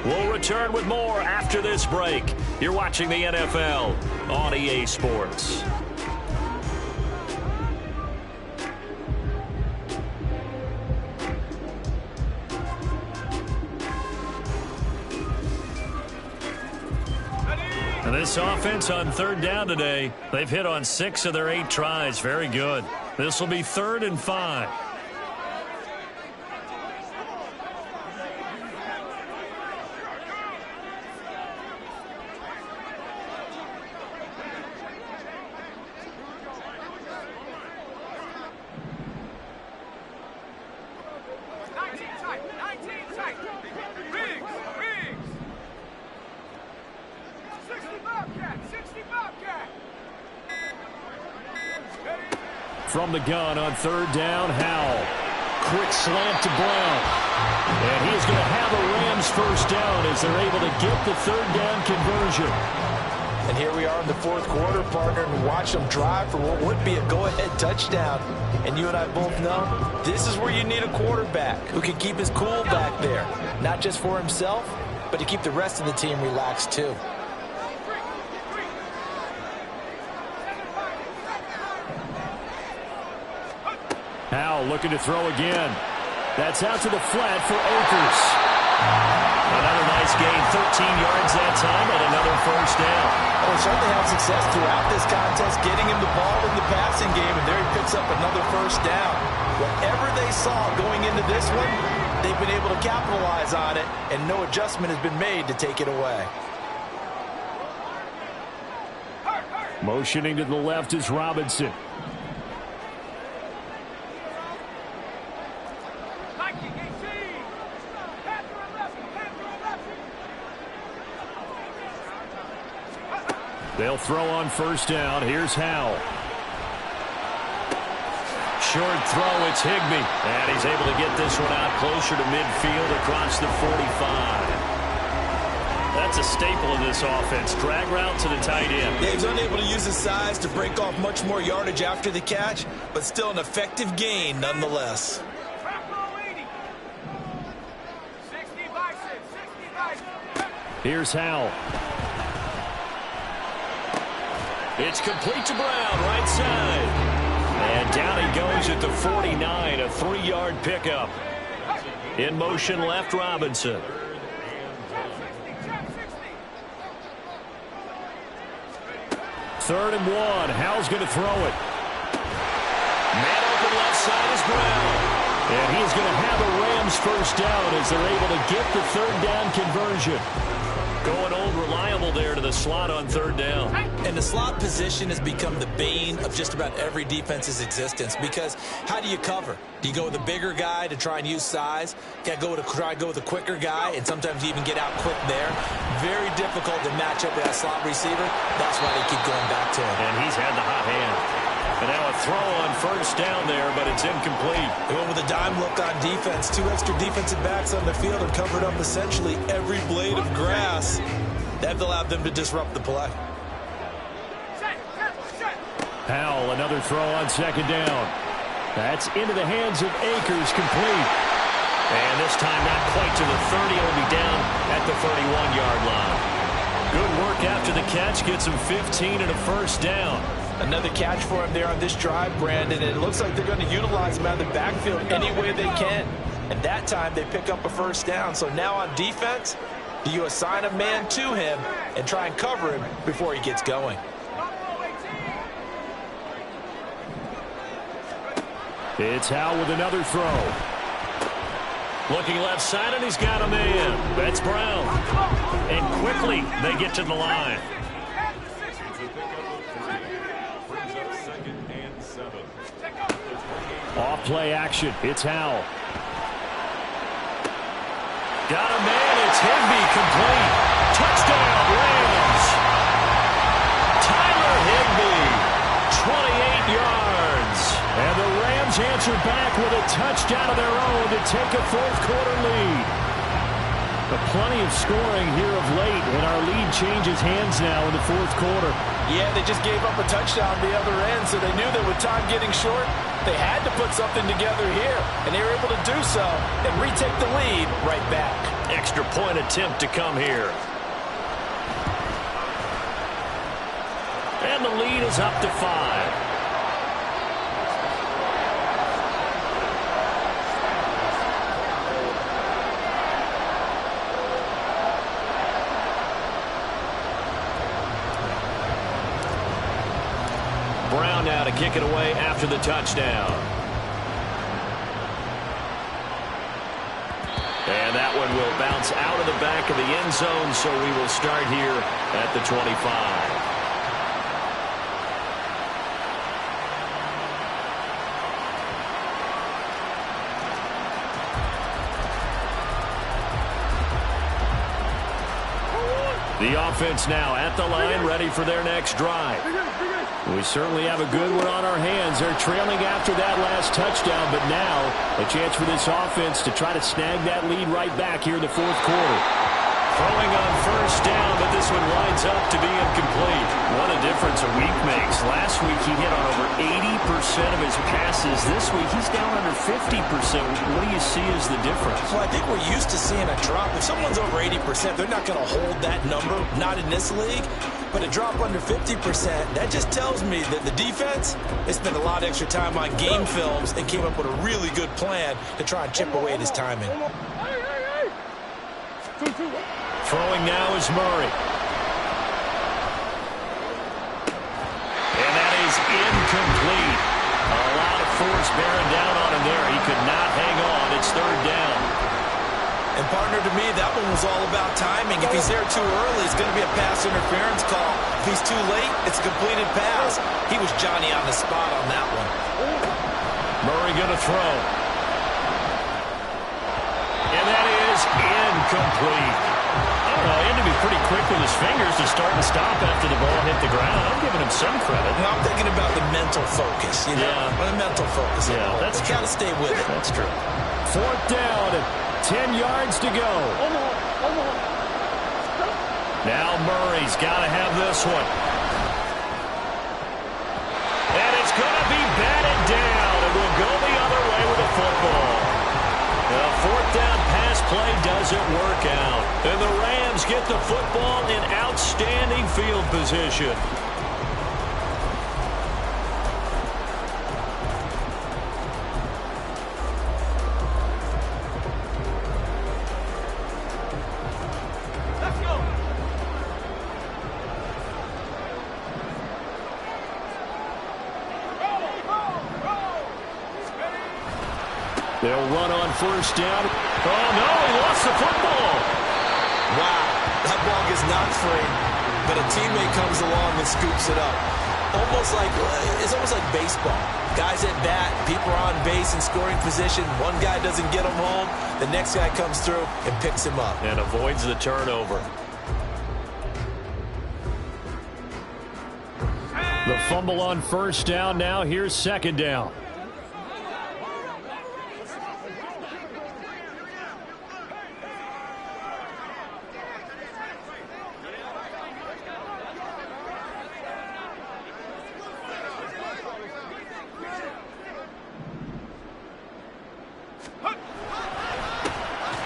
We'll return with more after this break. You're watching the NFL on EA Sports. And this offense on 3rd down today, they've hit on 6 of their 8 tries. Very good. This will be 3rd and 5. from the gun on third down. Howell. Quick slant to Brown. And he's going to have a Rams first down as they're able to get the third down conversion. And here we are in the fourth quarter, partner, and watch them drive for what would be a go-ahead touchdown. And you and I both know this is where you need a quarterback who can keep his cool back there. Not just for himself, but to keep the rest of the team relaxed too. Howell looking to throw again. That's out to the flat for Akers. Another nice gain, 13 yards that time, and another first down. Well, he certainly had success throughout this contest, getting him the ball in the passing game, and there he picks up another first down. Whatever they saw going into this one, they've been able to capitalize on it, and no adjustment has been made to take it away. Motioning to the left is Robinson. They'll throw on first down. Here's Howell. Short throw, it's Higbee. And he's able to get this one out closer to midfield across the 45. That's a staple of this offense. Drag route to the tight end. Yeah, he's unable to use his size to break off much more yardage after the catch, but still an effective gain nonetheless. Here's Howell. It's complete to Brown, right side. And down he goes at the 49, a 3-yard pickup. In motion left, Robinson. Third and 1. Howell's going to throw it. Man open left side is Brown. And he's going to have a Rams first down as they're able to get the third down conversion. Going old reliable there to the slot on third down. And the slot position has become the bane of just about every defense's existence, because how do you cover? Do you go with a bigger guy to try and use size? Try to go with a quicker guy, and sometimes you even get out quick there. Very difficult to match up with that slot receiver. That's why they keep going back to him. And he's had the hot hand. And now a throw on first down there, but it's incomplete. They went with a dime look on defense. 2 extra defensive backs on the field and covered up essentially every blade of grass. That allowed them to disrupt the play. Howell, another throw on second down. That's into the hands of Akers, complete. And this time not quite to the 30. It'll be down at the 31-yard line. Good work after the catch. Gets him 15 and a first down. Another catch for him there on this drive, Brandon. And it looks like they're going to utilize him out of the backfield any way they can. And that time they pick up a first down. So now on defense, do you assign a man to him and try and cover him before he gets going? It's Howell with another throw. Looking left side, and he's got a man. That's Brown. And quickly they get to the line. Off play action. It's Howell. Got a man. It's Higbee, complete. Touchdown, Rams. Tyler Higbee, 28 yards. And the Rams answer back with a touchdown of their own to take a fourth-quarter lead. But plenty of scoring here of late, and our lead changes hands now in the fourth quarter. Yeah, they just gave up a touchdown on the other end, so they knew that with time getting short, they had to put something together here, and they were able to do so and retake the lead right back. Extra point attempt to come here. And the lead is up to 5. Brown now to kick it away after the touchdown. And that one will bounce out of the back of the end zone, so we will start here at the 25. The offense now at the line, ready for their next drive. We certainly have a good one on our hands Lions are trailing after that last touchdown, but now a chance for this offense to try to snag that lead right back here in the fourth quarter. Throwing on first down, but this one winds up to be incomplete. What a difference a week makes. Last week he hit on over 80% of his passes. This week he's down under 50%. What do you see as the difference? Well, I think we're used to seeing a drop. If someone's over 80%, they're not going to hold that number, not in this league. But a drop under 50%, that just tells me that the defense, they spent a lot of extra time on game films and came up with a really good plan to try and chip away at his timing. Throwing now is Murray. And that is incomplete. A lot of force bearing down on him there. He could not hang on. It's third down. And, partner, to me, that one was all about timing. If he's there too early, it's going to be a pass interference call. If he's too late, it's a completed pass. He was Johnny on the spot on that one. Murray going to throw. And that is incomplete. I don't know, he had to be pretty quick with his fingers to start and stop after the ball hit the ground. I'm giving him some credit. No, I'm thinking about the mental focus, you know? Yeah. The mental focus. Yeah, that's true. Got to stay with it. That's true. Fourth down, 10 yards to go. Now Murray's got to have this one. And it's going to be batted down. It will go the other way with the football. The fourth down pass play doesn't work out. And the Rams get the football in outstanding field position. Let's go. They'll run on first down. Oh, no, he lost the football. Wow, that ball gets knocked free, but a teammate comes along and scoops it up. It's almost like baseball. Guys at bat, people are on base in scoring position. One guy doesn't get him home. The next guy comes through and picks him up. And avoids the turnover. The fumble on first down. Now here's second down.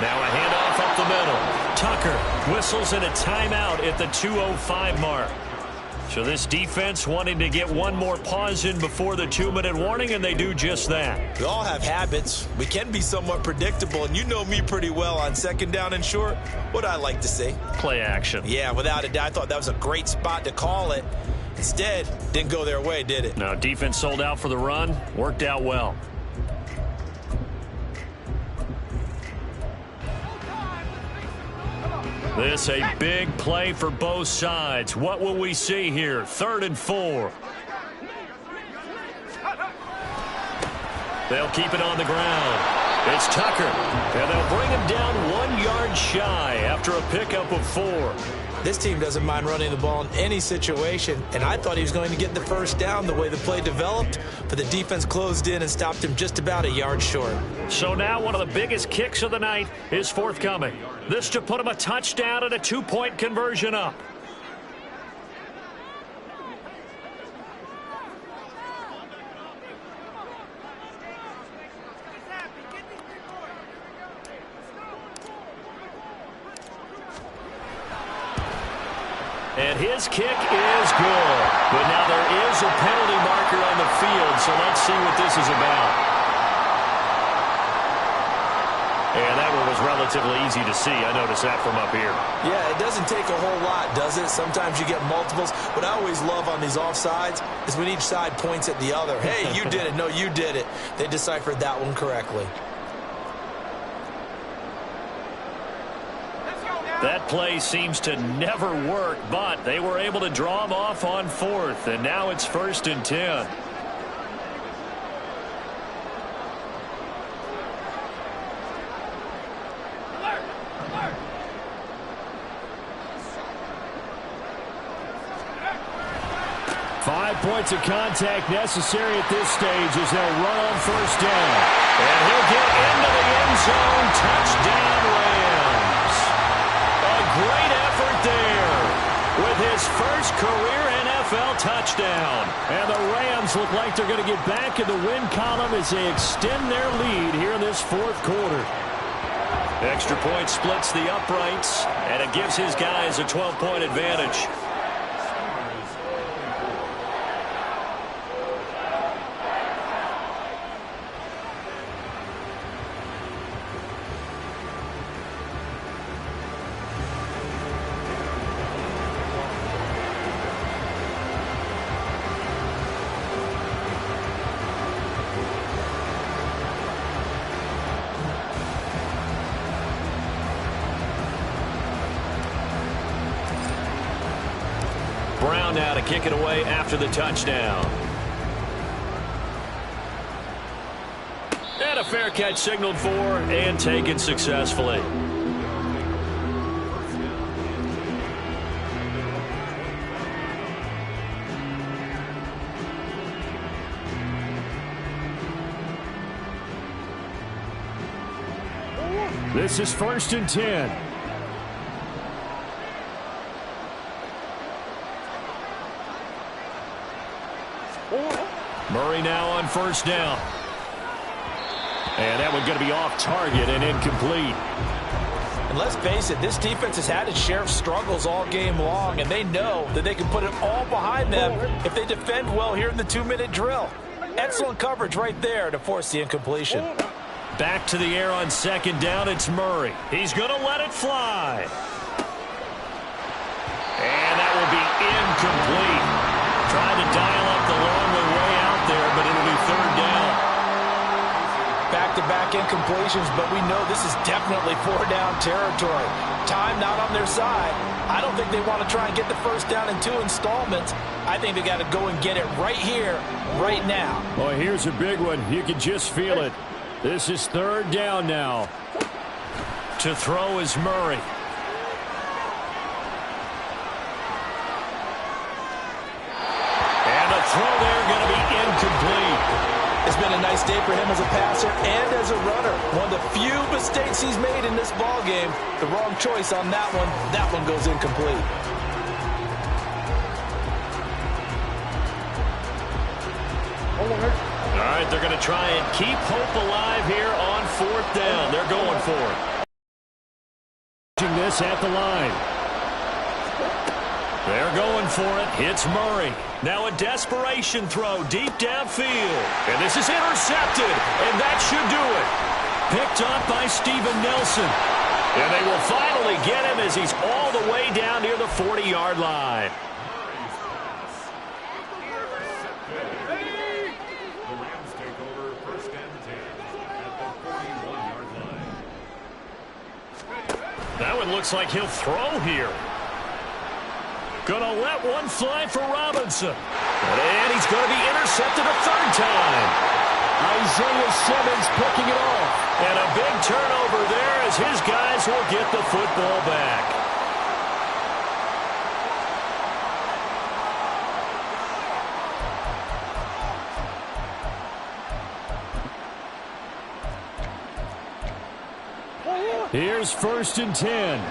Now a handoff up the middle. Tucker whistles in a timeout at the 2:05 mark. So this defense wanting to get one more pause in before the 2-minute warning, and they do just that. We all have habits. We can be somewhat predictable, and you know me pretty well on second down and short. What I like to see? Play action. Yeah, without a doubt. I thought that was a great spot to call it. Instead, didn't go their way, did it? Now defense sold out for the run. Worked out well. This a big play for both sides. What will we see here? 3rd and 4. They'll keep it on the ground. It's Tucker. And they'll bring him down 1 yard shy after a pickup of 4. This team doesn't mind running the ball in any situation, and I thought he was going to get the first down the way the play developed, but the defense closed in and stopped him just about a yard short. So now one of the biggest kicks of the night is forthcoming. This to put him a touchdown and a 2-point conversion up. And his kick is good. But now there is a penalty marker on the field, so let's see what this is about. And that one was relatively easy to see. I noticed that from up here. Yeah, it doesn't take a whole lot, does it? Sometimes you get multiples. What I always love on these offsides is when each side points at the other. Hey, you did it. No, you did it. They deciphered that one correctly. That play seems to never work, but they were able to draw him off on 4th, and now it's 1st and 10. 5 points of contact necessary at this stage as they'll run on first down. And he'll get into the end zone. Touchdown, Rams. A great effort there with his first career NFL touchdown. And the Rams look like they're going to get back in the win column as they extend their lead here in this fourth quarter. Extra point splits the uprights, and it gives his guys a 12-point advantage. Brown now to kick it away after the touchdown. And a fair catch signaled for and taken successfully. This is 1st and 10. Murray now on first down. And that one's going to be off target and incomplete. And let's face it, this defense has had its share of struggles all game long, and they know that they can put it all behind them if they defend well here in the 2-minute drill. Excellent coverage right there to force the incompletion. Back to the air on second down, it's Murray. He's going to let it fly. And that will be incomplete. Trying to dial up the long way out there, but it'll be third down. Back-to-back incompletions, but we know this is definitely 4-down territory. Time not on their side. I don't think they want to try and get the first down in 2 installments. I think they got to go and get it right here, right now. Well, here's a big one. You can just feel it. This is third down now. To throw is Murray. And the throw there going to be incomplete. It's been a nice day for him as a passer and as a runner. One of the few mistakes he's made in this ball game. The wrong choice on that one. That one goes incomplete. All right, they're going to try and keep hope alive here on fourth down. They're going for it. This at the line. They're going for it. It's Murray. Now a desperation throw deep downfield. And this is intercepted. And that should do it. Picked up by Steven Nelson. And they will finally get him as he's all the way down near the 40-yard line. That one looks like he'll throw here. Gonna let one fly for Robinson. And he's going to be intercepted a third time. Isaiah Simmons picking it off. And a big turnover there as his guys will get the football back. Here's 1st and 10.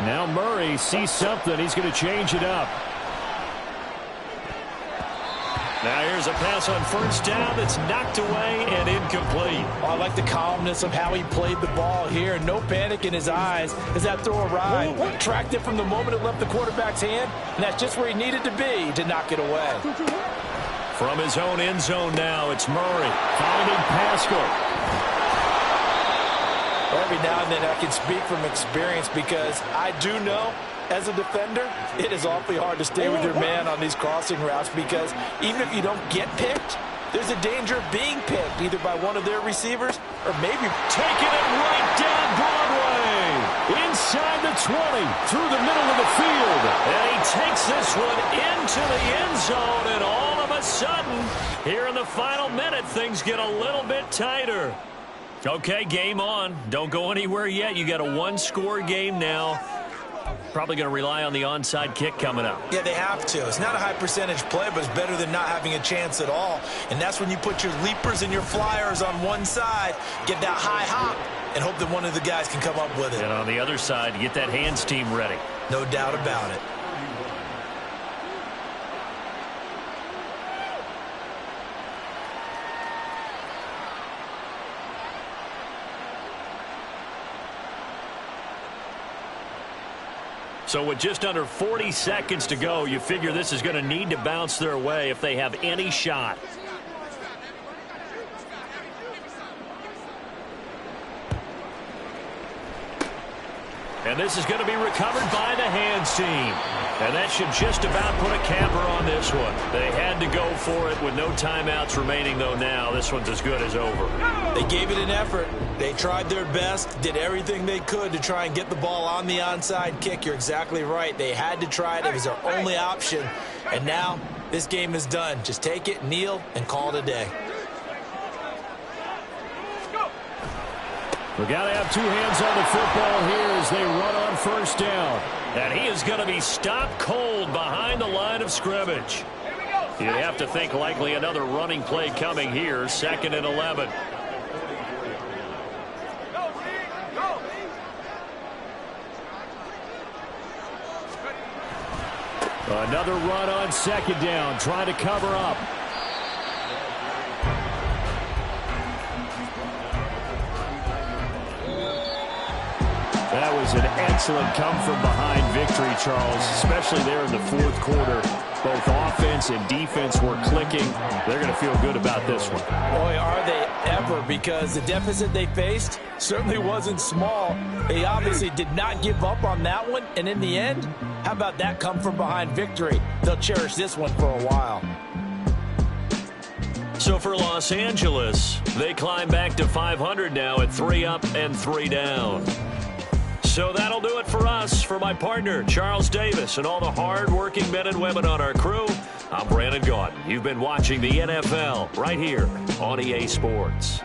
Now Murray sees something. He's going to change it up. Now here's a pass on first down that's knocked away and incomplete. Oh, I like the calmness of how he played the ball here. No panic in his eyes as that throw arrived. Tracked it from the moment it left the quarterback's hand, and that's just where he needed to be to knock it away. From his own end zone now, it's Murray. Finding Pascal. Every now and then I can speak from experience because I do know as a defender it is awfully hard to stay with your man on these crossing routes because even if you don't get picked, there's a danger of being picked either by one of their receivers or maybe taking it right down Broadway. Inside the 20, through the middle of the field. And he takes this one into the end zone, and all of a sudden, here in the final minute, things get a little bit tighter. Okay, game on. Don't go anywhere yet. You got a one-score game now. probably going to rely on the onside kick coming up. Yeah, they have to. It's not a high percentage play, but it's better than not having a chance at all. And that's when you put your leapers and your flyers on one side, get that high hop, and hope that one of the guys can come up with it. And on the other side, get that hands team ready. No doubt about it. So with just under 40 seconds to go, you figure this is going to need to bounce their way if they have any shot. And this is going to be recovered by the hands team. And that should just about put a capper on this one. They had to go for it with no timeouts remaining, though now this one's as good as over. They gave it an effort. They tried their best, did everything they could to try and get the ball on the onside kick. You're exactly right. They had to try it. It was their only option. And now this game is done. Just take it, kneel, and call it a day. We've got to have two hands on the football here as they run on first down. And he is going to be stopped cold behind the line of scrimmage. You have to think likely another running play coming here, 2nd and 11. Another run on 2nd down, trying to cover up. That was an excellent come-from-behind victory, Charles, especially there in the 4th quarter. Both offense and defense were clicking. They're going to feel good about this one. Boy, are they ever, because the deficit they faced certainly wasn't small. They obviously did not give up on that one, and in the end, how about that come-from-behind victory? They'll cherish this one for a while. So for Los Angeles, they climb back to 500 now at 3 up and 3 down. So that'll do it for us. For my partner, Charles Davis, and all the hard-working men and women on our crew, I'm Brandon Gaudin. You've been watching the NFL right here on EA Sports.